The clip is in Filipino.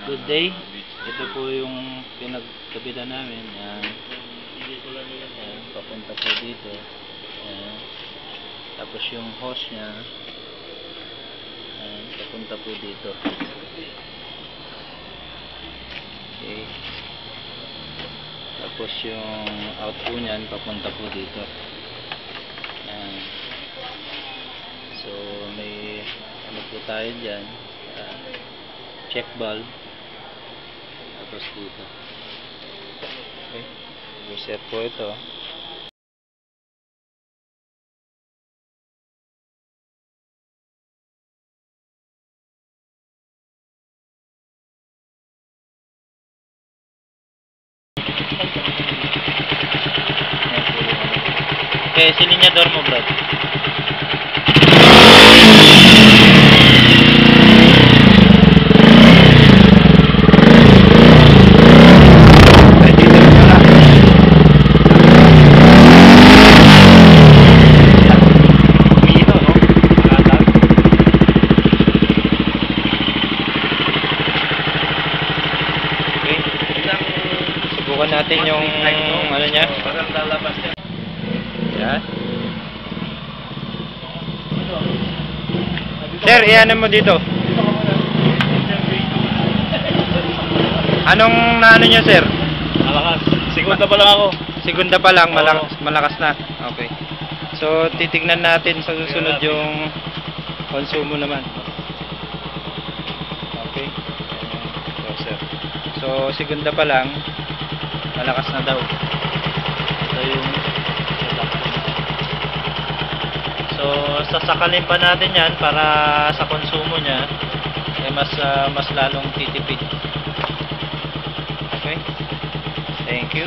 Good day. Ito po yung pinagkabila namin. Yan. Yan. Papunta po dito. Yan. Tapos yung hose nya. Yan. Papunta po dito. Okay. Tapos yung out po nyan. Papunta po dito. Yan. So may ano po tayo dyan. Check valve. Tapos dito. Okay. Reset po ito. Okay, silinyador mo, bro. Subukan natin yung ano niya. Parang lalabas niya. Yan. Sir, iyanan mo dito. Anong naano niya, sir? Malakas. Segunda pa lang ako. Segunda pa lang, malakas na. Okay. So, titignan natin sa susunod yung konsumo naman. Okay. So, sir. So, segunda pa lang, malakas na daw. Ito yung so sasakalin pa natin yan para sa konsumo nya eh mas lalong titipid. Okay, thank you.